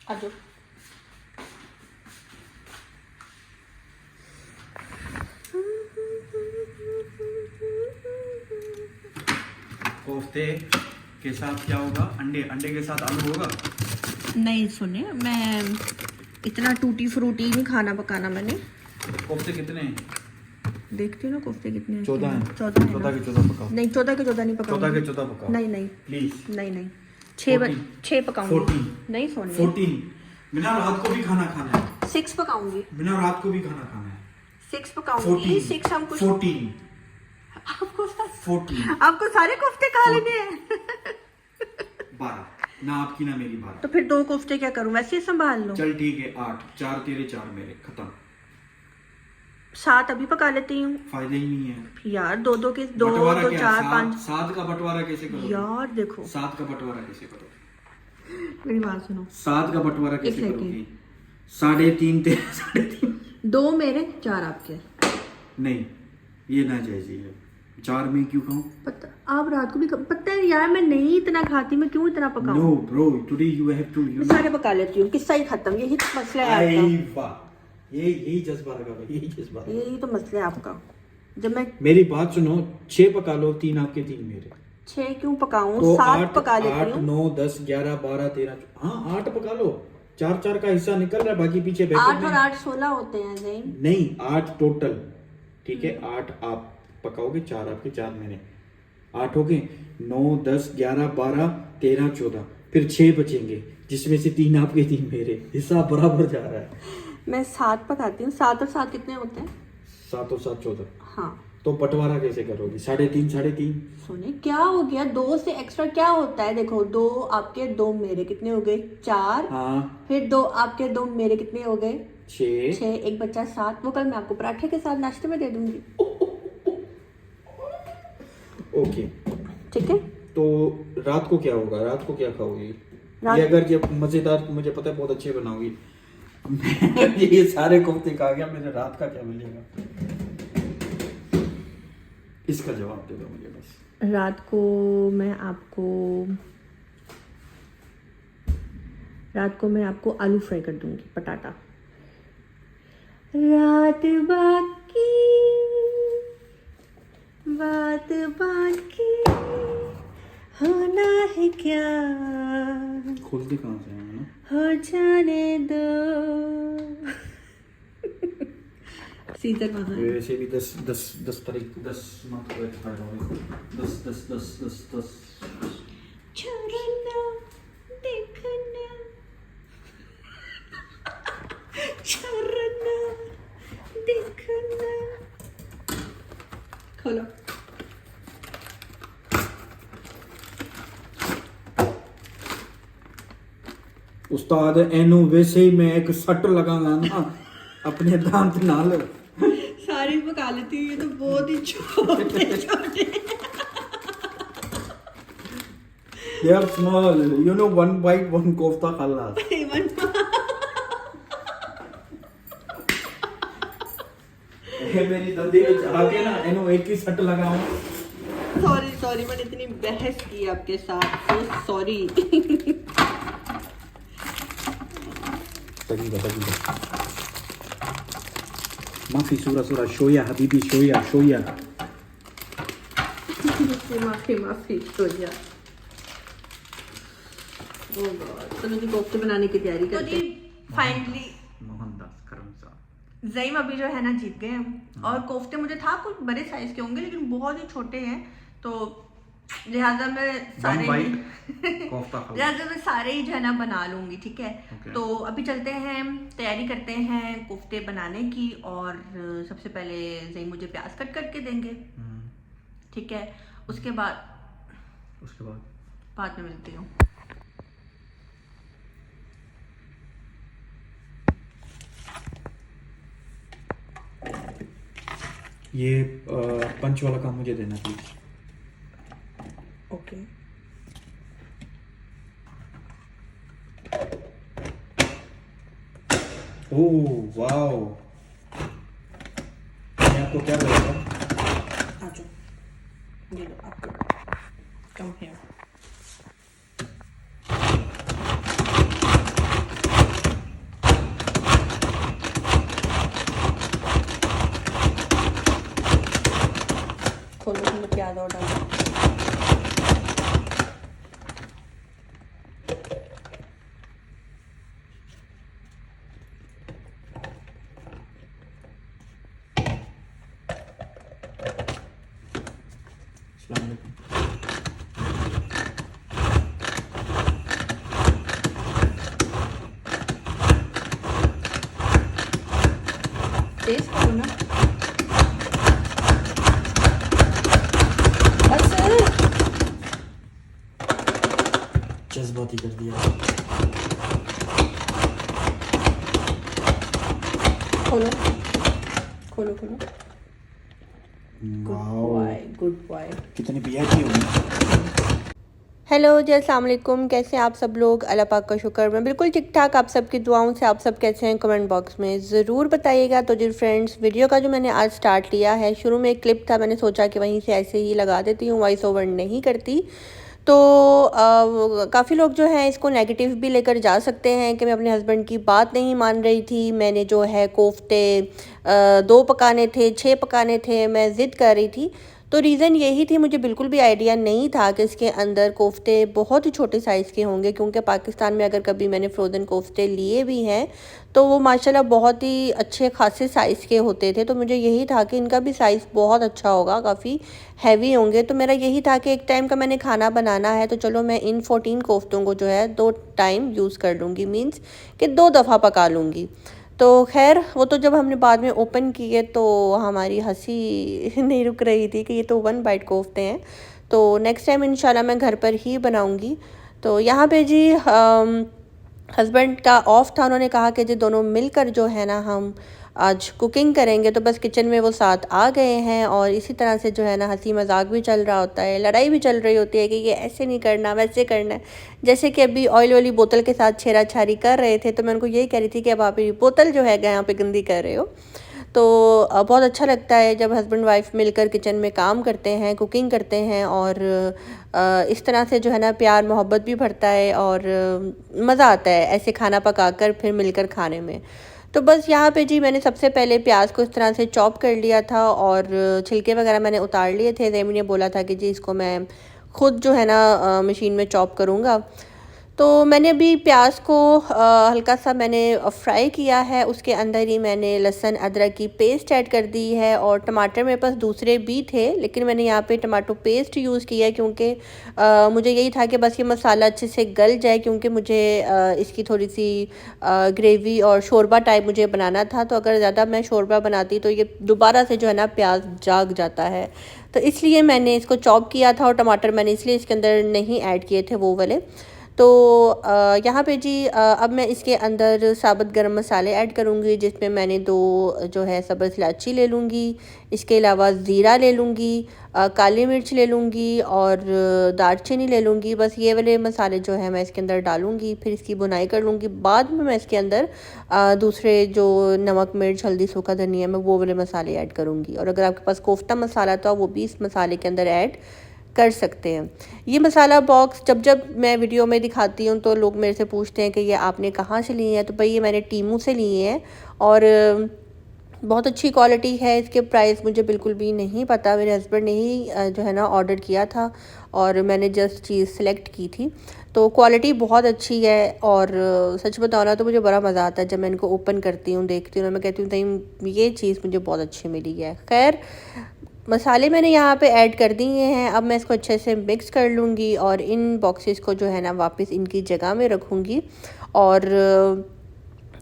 आ जाओ। कोफ्ते के साथ क्या होगा? अंडे, अंडे के साथ आलू होगा? नहीं सुने, मैं इतना टूटी फ्रूटी नहीं खाना पकाना मैंने। कोफ्ते कितने हैं? देखती हूँ ना कोफ्ते कितने हैं। 14 हैं। 14 है 14 ना? के 14 पकाओ। नहीं 14 के 14 नहीं पकाऊंगी। 14 के 14 पकाओ। नहीं नहीं प्लीज। नहीं 14 6 पकाऊंगी। 14 नहीं सोने 14। बिना रात को भी खाना खाना है। 6 पकाऊंगी। बिना रात को भी खाना खाना है। 6 पकाऊंगी। 14 6 हम कुछ 14 आपको 14 आपको सारे कोफ्ते खा लेने हैं। 12 ना आपकी ना मेरी 12। तो फिर 2 कोफ्ते क्या करूं, वैसे ही संभाल लो। चल ठीक है 8, 4 तेरे 4 मेरे, खत्म। 7 अभी पका लेती हूँ। फायदा ही नहीं है यार 2 2 के 2 बंटवारा 2 क्या? 4 सात 5। सात का बंटवारा कैसे करोगे? यार देखो 7 का बंटवारा कैसे करोगे? मेरी बात सुनो। 7 का बंटवारा कैसे सेकंड। करोगे? 3.5 तेरे 3.5। 2 मेरे 4 आपके। नहीं ये ना जायज है। 4 में क्यों खाऊं? पता आप रात को भी पता है यार, मैं नहीं इतना खाती, मैं क्यों इतना पकाऊं? No bro, today you have to मैं सारे पका लेती हूँ, किस्सा ही खत्म। यही तो मसला है आपका। आई वाह, यही जज्बा लगा भाई, यही जज्बा लगा। यही तो मसला है आपका। जब मैं मेरी बात सुनो, 6 पका लो, 3 आपके 3 मेरे। 6 क्यों पकाऊं? तो 7 पका लेती 8 हूँ। 9 10 11 12 13। हाँ 8 पका लो, 4 का हिस्सा निकल रहा है, बाकी पीछे बैठे 8 और 8 16 होते हैं ज़ैन। नहीं 8 टोटल, ठीक है। 8 आप पकाओगे, 4 आपके 4 मेरे, 8 हो गए। 9 10 11 12 13 14, फिर 6 बचेंगे जिसमें से 3 आपके 3 मेरे। हिसाब बराबर जा रहा है। मैं 7 पकाती हूँ। 7 और 7 कितने होते हैं? 7 और 7 14। हाँ तो बंटवारा कैसे करोगी? 3.5 3.5। सोने क्या हो गया? 2 से एक्स्ट्रा क्या होता है? देखो 2 आपके 2 मेरे कितने हो गए? 4। हाँ फिर 2 आपके 2 मेरे कितने हो गए? 6। 6। एक बच्चा 7। वो कल मैं आपको पराठे के साथ नाश्ते में दे दूंगी। ओके ठीक है। तो रात को क्या होगा? रात को क्या खाओगी? रात- ये अगर ये मजेदार, मुझे पता है बहुत अच्छे बनाओगी। ये सारे कोफ्ते खा गया, मेरे रात का क्या मिलेगा? इसका जवाब दे दो मुझे बस। रात को मैं आपको आलू फ्राई कर दूंगी, पटाटा। रात बाकी बात बाकी होना है क्या, खोलते कहाँ से हैं ना? हो जाने दो। सीजन वहाँ है। वैसे भी 10 तारीख 10 मंथ को एक्सपायर हो गई। 10 छोड़ना देखना छोड़ना देखना। खोलो। उस्ताद एनु वैसे ही मैं एक सट लगाऊंगा ना अपने दांत नाल। सारी पका लेती हूँ, ये तो बहुत ही छोटे छोटे। They are small, you know, 1 bite 1 kofta खल्लास। मेरी दंदी में आके ना एनु एक ही सट लगाऊं। सॉरी मैंने इतनी बहस की आपके साथ, सो सॉरी। तगीदा माफी सूरा शोया हबीबी शोया माफी सोया। ओह गॉड। चलो जी कोफ्ते बनाने की तैयारी करते हैं। तो फाइनली मोहनदास करमसा ज़ईम अभी जो है ना जीत गए हम। और कोफ्ते मुझे था कुछ बड़े साइज के होंगे, लेकिन बहुत ही छोटे हैं, तो लिहाजा मैं सारे कोफ्ता लिहाजा मैं सारे ही जो है ना बना लूंगी। ठीक है। Okay. तो अभी चलते हैं, तैयारी करते हैं कोफ्ते बनाने की। और सबसे पहले ज़ईम मुझे प्याज कट करके देंगे। ठीक है। उसके बाद में मिलती हूँ। ये पंच वाला काम मुझे देना प्लीज। ओके। ओह वाओ, मैं आपको क्या बोलूँगा? आ जाओ, ये लो आपको। Come here. खोलो खोलो प्याज और डालो। तेज करो ना, बस जज्बाती कर दिया। खोलो खोलो खोलो। Wow, good boy. कितनी वीआईपी होगी। हेलो जी, अस्सलाम वालेकुम। कैसे हैं आप सब लोग? अल्लाह पाक का शुक्र, मैं बिल्कुल ठीक ठाक। आप सबकी दुआओं से आप सब कैसे हैं कमेंट बॉक्स में ज़रूर बताइएगा। तो जी फ्रेंड्स, वीडियो का जो मैंने आज स्टार्ट लिया है, शुरू में एक क्लिप था, मैंने सोचा कि वहीं से ऐसे ही लगा देती हूँ, वॉइस ओवर नहीं करती। तो काफ़ी लोग जो हैं इसको नेगेटिव भी लेकर जा सकते हैं कि मैं अपने हस्बैंड की बात नहीं मान रही थी। मैंने जो है कोफ्ते 2 पकाने थे, 6 पकाने थे, मैं ज़िद कर रही थी। तो रीज़न यही थी, मुझे बिल्कुल भी आइडिया नहीं था कि इसके अंदर कोफ्ते बहुत ही छोटे साइज़ के होंगे, क्योंकि पाकिस्तान में अगर कभी मैंने फ़्रोज़न कोफ्ते लिए भी हैं तो वो माशाल्लाह बहुत ही अच्छे खासे साइज़ के होते थे। तो मुझे यही था कि इनका भी साइज़ बहुत अच्छा होगा, काफ़ी हैवी होंगे। तो मेरा यही था कि एक टाइम का मैंने खाना बनाना है, तो चलो मैं इन 14 कोफ्तों को जो है 2 टाइम यूज़ कर लूँगी, मीन्स कि 2 दफ़ा पका लूँगी। तो खैर वो तो जब हमने बाद में ओपन किए तो हमारी हंसी नहीं रुक रही थी कि ये तो 1 बाइट कोफ्ते हैं। तो नेक्स्ट टाइम इंशाल्लाह मैं घर पर ही बनाऊंगी। तो यहाँ पे जी हस्बैंड का ऑफ था, उन्होंने कहा कि जी दोनों मिलकर जो है ना हम आज कुकिंग करेंगे। तो बस किचन में वो साथ आ गए हैं और इसी तरह से जो है ना हंसी मजाक भी चल रहा होता है, लड़ाई भी चल रही होती है कि ये ऐसे नहीं करना वैसे करना है। जैसे कि अभी ऑयल वाली बोतल के साथ छेड़ा छारी कर रहे थे, तो मैं उनको यही कह रही थी कि अब आप ये बोतल जो है यहाँ पे गंदी कर रहे हो। तो बहुत अच्छा लगता है जब हस्बैंड वाइफ मिलकर किचन में काम करते हैं, कुकिंग करते हैं, और इस तरह से जो है ना प्यार मोहब्बत भी बढ़ता है और मज़ा आता है ऐसे खाना पकाकर फिर मिलकर खाने में। तो बस यहाँ पे जी मैंने सबसे पहले प्याज को इस तरह से चॉप कर लिया था और छिलके वगैरह मैंने उतार लिए थे। रेमी ने बोला था कि जी इसको मैं खुद जो है ना मशीन में चॉप करूँगा। तो मैंने अभी प्याज को हल्का सा मैंने फ्राई किया है, उसके अंदर ही मैंने लहसुन अदरक की पेस्ट ऐड कर दी है। और टमाटर मेरे पास दूसरे भी थे, लेकिन मैंने यहाँ पे टमाटो पेस्ट यूज़ किया है, क्योंकि मुझे यही था कि बस ये मसाला अच्छे से गल जाए, क्योंकि मुझे इसकी थोड़ी सी ग्रेवी और शोरबा टाइप मुझे बनाना था। तो अगर ज़्यादा मैं शोरबा बनाती तो ये दोबारा से जो है ना प्याज जाग जाता है, तो इसलिए मैंने इसको चॉप किया था। और टमाटर मैंने इसलिए इसके अंदर नहीं ऐड किए थे वो वाले। तो यहाँ पे जी अब मैं इसके अंदर साबुत गरम मसाले ऐड करूँगी, जिसमें मैंने 2 जो है सब्ज़ इलायची ले लूँगी, इसके अलावा ज़ीरा ले लूँगी, काली मिर्च ले लूँगी और दालचीनी ले लूँगी। बस ये वाले मसाले जो है मैं इसके अंदर डालूँगी, फिर इसकी बुनाई कर लूँगी। बाद में मैं इसके अंदर दूसरे जो नमक मिर्च हल्दी सूखा धनिया मैं वो वाले मसाले ऐड करूँगी। और अगर आपके पास कोफ्ता मसाला तो आप वो भी इस मसाले के अंदर ऐड कर सकते हैं। ये मसाला बॉक्स जब जब मैं वीडियो में दिखाती हूँ तो लोग मेरे से पूछते हैं कि ये आपने कहाँ से लिए हैं। तो भाई ये मैंने टीमू से लिए हैं और बहुत अच्छी क्वालिटी है। इसके प्राइस मुझे बिल्कुल भी नहीं पता, मेरे हस्बैंड ने ही जो है ना ऑर्डर किया था और मैंने जस्ट चीज़ सेलेक्ट की थी। तो क्वालिटी बहुत अच्छी है और सच बताओ ना तो मुझे बड़ा मज़ा आता है जब मैं इनको ओपन करती हूँ, देखती हूँ, मैं कहती हूँ नहीं ये चीज़ मुझे बहुत अच्छी मिली है। खैर मसाले मैंने यहाँ पे ऐड कर दिए हैं। अब मैं इसको अच्छे से मिक्स कर लूँगी और इन बॉक्सेस को जो है ना वापस इनकी जगह में रखूँगी। और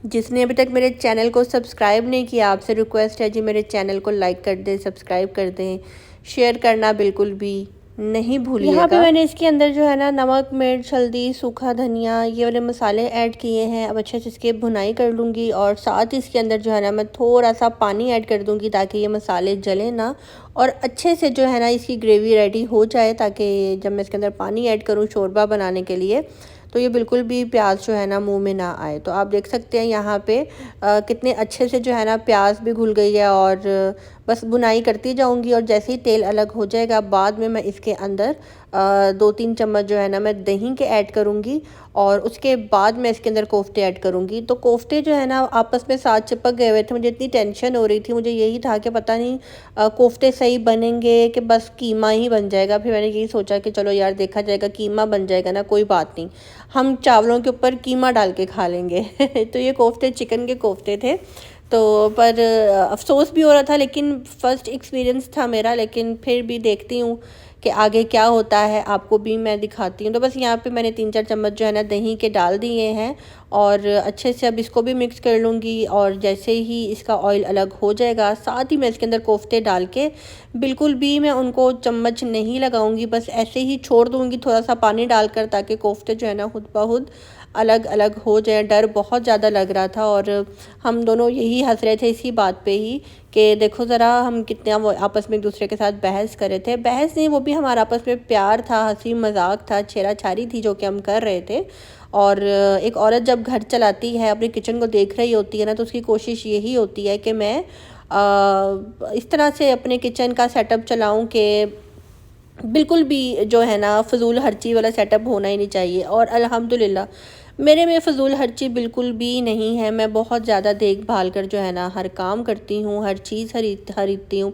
जिसने अभी तक मेरे चैनल को सब्सक्राइब नहीं किया, आपसे रिक्वेस्ट है जी मेरे चैनल को लाइक कर दें, सब्सक्राइब कर दें, शेयर करना बिल्कुल भी नहीं भूलिएगा। यहाँ पे मैंने इसके अंदर जो है ना नमक मिर्च हल्दी सूखा धनिया ये वाले मसाले ऐड किए हैं। अब अच्छे से इसके भुनाई कर लूँगी और साथ ही इसके अंदर जो है ना मैं थोड़ा सा पानी ऐड कर दूँगी ताकि ये मसाले जले ना और अच्छे से जो है ना इसकी ग्रेवी रेडी हो जाए, ताकि जब मैं इसके अंदर पानी ऐड करूँ शोरबा बनाने के लिए तो ये बिल्कुल भी प्याज जो है ना मुंह में ना आए। तो आप देख सकते हैं यहाँ पे कितने अच्छे से जो है ना प्याज भी घुल गई है और बस बुनाई करती जाऊंगी और जैसे ही तेल अलग हो जाएगा बाद में मैं इसके अंदर 2-3 चम्मच जो है ना मैं दही के ऐड करूंगी और उसके बाद मैं इसके अंदर कोफ्ते ऐड करूंगी। तो कोफ्ते जो है ना आपस में साथ चिपक गए हुए थे, मुझे इतनी टेंशन हो रही थी, मुझे यही था कि पता नहीं कोफ्ते सही बनेंगे कि बस कीमा ही बन जाएगा। फिर मैंने यही सोचा कि चलो यार देखा जाएगा, कीमा बन जाएगा ना, कोई बात नहीं, हम चावलों के ऊपर कीमा डाल के खा लेंगे। तो ये कोफ्ते चिकन के कोफ्ते थे। तो पर अफसोस भी हो रहा था, लेकिन फ़र्स्ट एक्सपीरियंस था मेरा, लेकिन फिर भी देखती हूँ कि आगे क्या होता है, आपको भी मैं दिखाती हूँ। तो बस यहाँ पे मैंने 3-4 चम्मच जो है ना दही के डाल दिए हैं और अच्छे से अब इसको भी मिक्स कर लूँगी। और जैसे ही इसका ऑयल अलग हो जाएगा साथ ही मैं इसके अंदर कोफ्ते डाल के बिल्कुल भी मैं उनको चम्मच नहीं लगाऊंगी, बस ऐसे ही छोड़ दूँगी थोड़ा सा पानी डालकर, ताकि कोफ्ते जो है ना खुद ब खुद अलग अलग हो जाए। डर बहुत ज़्यादा लग रहा था और हम दोनों यही हंस रहे थे इसी बात पे ही कि देखो ज़रा हम कितना वो आपस में एक दूसरे के साथ बहस कर रहे थे। बहस नहीं, वो भी हमारा आपस में प्यार था, हंसी मजाक था, छेड़ा छाड़ी थी जो कि हम कर रहे थे। और एक औरत जब घर चलाती है, अपने किचन को देख रही होती है ना, तो उसकी कोशिश यही होती है कि मैं इस तरह से अपने किचन का सेटअप चलाऊं कि बिल्कुल भी जो है ना फ़िज़ूल खर्ची वाला सेटअप होना ही नहीं चाहिए। और अल्हम्दुलिल्लाह मेरे में फ़िज़ूल खर्ची बिल्कुल भी नहीं है। मैं बहुत ज़्यादा देखभाल कर जो है ना हर काम करती हूँ, हर चीज़ खरीदती हूँ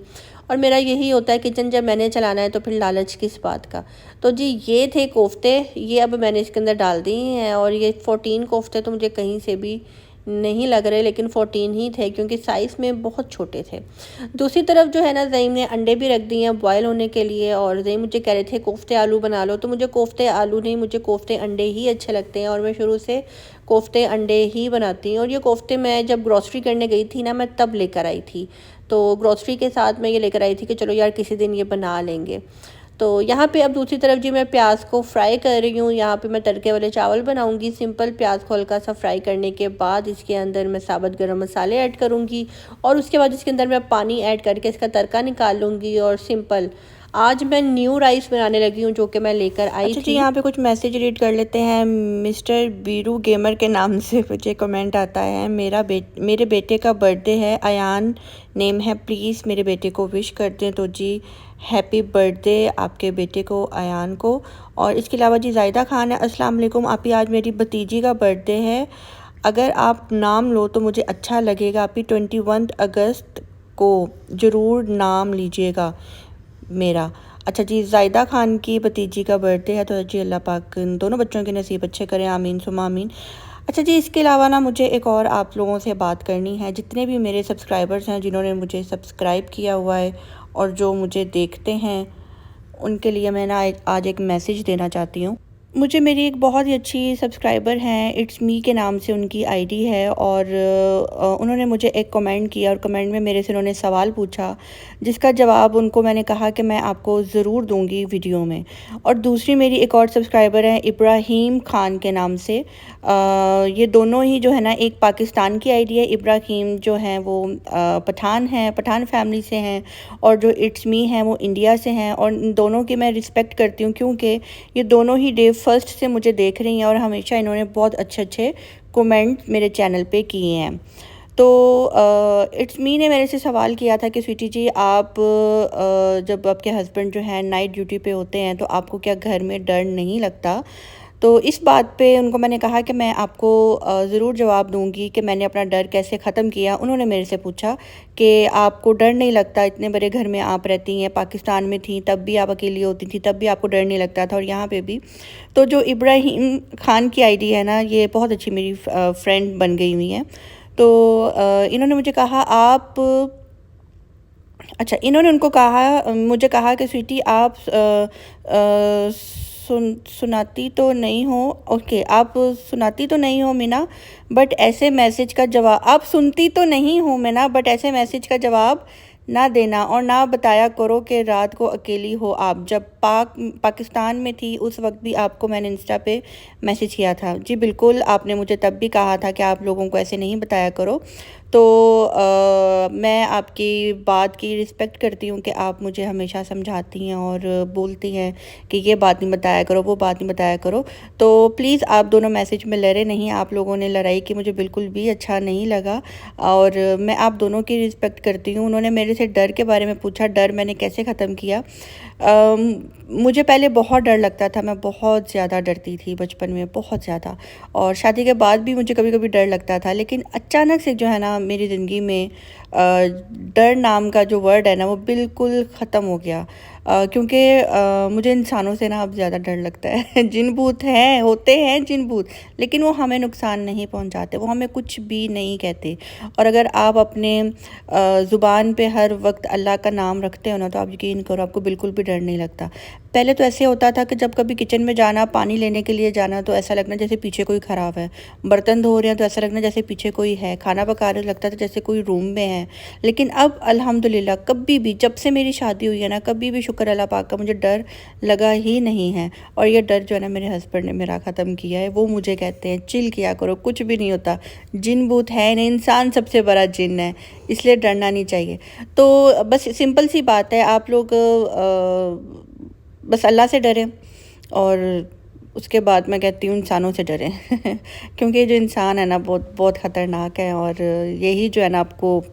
और मेरा यही होता है किचन जब मैंने चलाना है तो फिर लालच किस बात का। तो जी ये थे कोफ्ते, ये अब मैंने इसके अंदर डाल दिए हैं और ये 14 कोफ्ते तो मुझे कहीं से भी नहीं लग रहे, लेकिन 14 ही थे क्योंकि साइज़ में बहुत छोटे थे। दूसरी तरफ जो है ना ज़ईम ने अंडे भी रख दिए हैं बॉयल होने के लिए और ज़ईम मुझे कह रहे थे कोफ्ते आलू बना लो, तो मुझे कोफ्ते आलू नहीं, मुझे कोफ्ते अंडे ही अच्छे लगते हैं और मैं शुरू से कोफ्ते अंडे ही बनाती हूँ। और ये कोफ्ते मैं जब ग्रॉसरी करने गई थी ना मैं तब लेकर आई थी, तो ग्रॉसरी के साथ मैं ये लेकर आई थी कि चलो यार किसी दिन ये बना लेंगे। तो यहाँ पे अब दूसरी तरफ जी मैं प्याज को फ्राई कर रही हूँ। यहाँ पे मैं तड़के वाले चावल बनाऊँगी। सिंपल प्याज को हल्का सा फ्राई करने के बाद इसके अंदर मैं साबुत गरम मसाले ऐड करूँगी और उसके बाद इसके अंदर मैं पानी ऐड करके इसका तड़का निकाल लूँगी। और सिंपल आज मैं न्यू राइस बनाने लगी हूँ जो कि मैं लेकर आई थी। यहाँ पे कुछ मैसेज रीड कर लेते हैं। मिस्टर बीरू गेमर के नाम से मुझे कमेंट आता है, मेरे बेटे का बर्थडे है, अयान नेम है, प्लीज़ मेरे बेटे को विश कर दें। तो जी हैप्पी बर्थडे आपके बेटे को, अयान को। और इसके अलावा जी जायदा खान है, अस्सलाम वालेकुम आपी, आज मेरी भतीजी का बर्थडे है, अगर आप नाम लो तो मुझे अच्छा लगेगा। आपी 21 अगस्त को ज़रूर नाम लीजिएगा मेरा। अच्छा जी जायदा खान की भतीजी का बर्थडे है, तो जी अल्लाह पाक इन दोनों बच्चों के नसीब अच्छे करें, आमीन सुमा आमीन। अच्छा जी इसके अलावा ना मुझे एक और आप लोगों से बात करनी है। जितने भी मेरे सब्सक्राइबर्स हैं जिन्होंने मुझे सब्सक्राइब किया हुआ है और जो मुझे देखते हैं, उनके लिए मैं ना आज एक मैसेज देना चाहती हूँ। मुझे मेरी एक बहुत ही अच्छी सब्सक्राइबर हैं, इट्स मी के नाम से उनकी आईडी है और उन्होंने मुझे एक कमेंट किया और कमेंट में मेरे से उन्होंने सवाल पूछा जिसका जवाब उनको मैंने कहा कि मैं आपको ज़रूर दूंगी वीडियो में। और दूसरी मेरी एक और सब्सक्राइबर है इब्राहिम खान के नाम से। ये दोनों ही जो है ना, एक पाकिस्तान की आईडी है, इब्राहिम जो हैं वो पठान हैं, पठान फैमिली से हैं, और जो इट्स मी हैं वो इंडिया से हैं। और इन दोनों की मैं रिस्पेक्ट करती हूँ क्योंकि ये दोनों ही डे फर्स्ट से मुझे देख रही हैं और हमेशा इन्होंने बहुत अच्छे अच्छे कमेंट मेरे चैनल पे किए हैं। तो इट्स मी ने मेरे से सवाल किया था कि स्वीटी जी आप जब आपके हस्बैंड जो है नाइट ड्यूटी पे होते हैं तो आपको क्या घर में डर नहीं लगता। तो इस बात पे उनको मैंने कहा कि मैं आपको ज़रूर जवाब दूंगी कि मैंने अपना डर कैसे ख़त्म किया। उन्होंने मेरे से पूछा कि आपको डर नहीं लगता, इतने बड़े घर में आप रहती हैं, पाकिस्तान में थी तब भी आप अकेली होती थी, तब भी आपको डर नहीं लगता था और यहाँ पे भी। तो जो इब्राहिम खान की आईडी है ना, ये बहुत अच्छी मेरी फ्रेंड बन गई हुई है। तो इन्होंने मुझे कहा आप अच्छा इन्होंने उनको कहा मुझे कहा कि स्वीटी आप सुनाती तो नहीं हो, ओके आप सुनाती तो नहीं हो मीना, बट ऐसे मैसेज का जवाब, आप सुनती तो नहीं हो मीना बट ऐसे मैसेज का जवाब ना देना और ना बताया करो कि रात को अकेली हो आप। जब पाकिस्तान में थी उस वक्त भी आपको मैंने इंस्टा पे मैसेज किया था। जी बिल्कुल, आपने मुझे तब भी कहा था कि आप लोगों को ऐसे नहीं बताया करो। तो मैं आपकी बात की रिस्पेक्ट करती हूँ कि आप मुझे हमेशा समझाती हैं और बोलती हैं कि ये बात नहीं बताया करो, वो बात नहीं बताया करो। तो प्लीज़ आप दोनों मैसेज में लड़े नहीं, आप लोगों ने लड़ाई की मुझे बिल्कुल भी अच्छा नहीं लगा और मैं आप दोनों की रिस्पेक्ट करती हूँ। उन्होंने मेरे से से डर के बारे में पूछा, डर मैंने कैसे ख़त्म किया। मुझे पहले बहुत डर लगता था, मैं बहुत ज़्यादा डरती थी बचपन में, बहुत ज़्यादा, और शादी के बाद भी मुझे कभी कभी डर लगता था। लेकिन अचानक से जो है ना मेरी ज़िंदगी में डर नाम का जो वर्ड है ना वो बिल्कुल ख़त्म हो गया। क्योंकि मुझे इंसानों से ना अब ज़्यादा डर लगता है। जिन भूत हैं, होते हैं जिन भूत, लेकिन वो हमें नुकसान नहीं पहुंचाते, वो हमें कुछ भी नहीं कहते। और अगर आप अपने ज़ुबान पे हर वक्त अल्लाह का नाम रखते हो ना, तो आप यकीन करो आपको बिल्कुल भी डर नहीं लगता। पहले तो ऐसे होता था कि जब कभी किचन में जाना, पानी लेने के लिए जाना, तो ऐसा लगना जैसे पीछे कोई ख़राब है, बर्तन धो रहे हैं तो ऐसा लगना जैसे पीछे कोई है, खाना पका रहे लगता था जैसे कोई रूम में है। लेकिन अब अल्हम्दुलिल्लाह कभी भी, जब से मेरी शादी हुई है ना, कभी भी शुक्र अल्लाह पाक का, मुझे डर लगा ही नहीं है। और ये डर जो है ना मेरे हस्बैंड ने मेरा ख़त्म किया है। वो मुझे कहते हैं चिल किया करो, कुछ भी नहीं होता, जिन भूत है नहीं, इंसान सबसे बड़ा जिन है, इसलिए डरना नहीं चाहिए। तो बस सिंपल सी बात है, आप लोग बस अल्लाह से डरें, और उसके बाद मैं कहती हूँ इंसानों से डरें। क्योंकि जो इंसान है ना बहुत बहुत ख़तरनाक है, और यही जो है ना आपको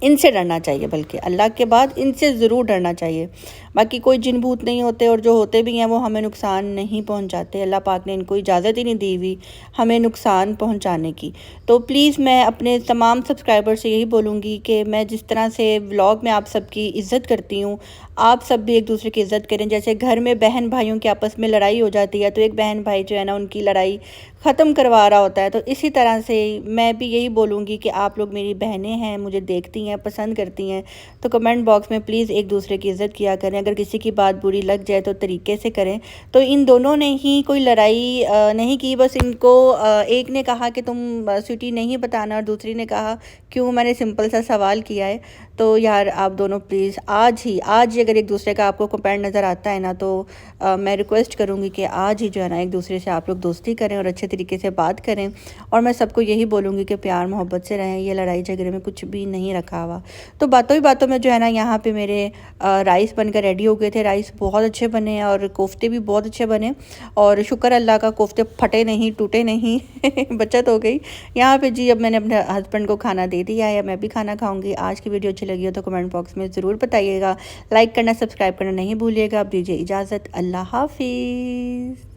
इनसे डरना चाहिए, बल्कि अल्लाह के बाद इनसे ज़रूर डरना चाहिए। बाकी कोई जिन भूत नहीं होते, और जो होते भी हैं वो हमें नुकसान नहीं पहुंचाते। अल्लाह पाक ने इनको इजाज़त ही नहीं दी हुई हमें नुकसान पहुंचाने की। तो प्लीज़ मैं अपने तमाम सब्सक्राइबर से यही बोलूँगी कि मैं जिस तरह से व्लॉग में आप सबकी इज़्ज़त करती हूँ, आप सब भी एक दूसरे की इज़्ज़त करें। जैसे घर में बहन भाइयों की आपस में लड़ाई हो जाती है, तो एक बहन भाई जो है ना उनकी लड़ाई ख़त्म करवा रहा होता है, तो इसी तरह से मैं भी यही बोलूँगी कि आप लोग मेरी बहनें हैं, मुझे देखती हैं, पसंद करती हैं, तो कमेंट बॉक्स में प्लीज़ एक दूसरे की इज़्ज़त किया करें। अगर किसी की बात बुरी लग जाए तो तरीके से करें। तो इन दोनों ने ही कोई लड़ाई नहीं की, बस इनको एक ने कहा कि तुम स्वीटी नहीं बताना, और दूसरी ने कहा क्यों, मैंने सिंपल सा सवाल किया है। तो यार आप दोनों प्लीज़ आज ही अगर एक दूसरे का आपको कमेंट नज़र आता है ना, तो मैं रिक्वेस्ट करूँगी कि आज ही जो है ना एक दूसरे से आप लोग दोस्ती करें और अच्छे तरीके से बात करें। और मैं सबको यही बोलूँगी कि प्यार मोहब्बत से रहें, ये लड़ाई झगड़े में कुछ भी नहीं रखा हुआ। तो बातों ही बातों में जो है ना यहाँ पे मेरे राइस बनकर रेडी हो गए थे। राइस बहुत अच्छे बने और कोफ्ते भी बहुत अच्छे बने, और शुक्र अल्लाह का कोफ्ते फटे नहीं, टूटे नहीं। बचत हो गई यहाँ पे जी। अब मैंने अपने हस्बैंड को खाना दे दिया है, मैं भी खाना खाऊंगी। आज की वीडियो अच्छी लगी हो तो कमेंट बॉक्स में ज़रूर बताइएगा, लाइक करना, सब्सक्राइब करना नहीं भूलिएगा। अब दीजिए इजाज़त, अल्लाह हाफिज़।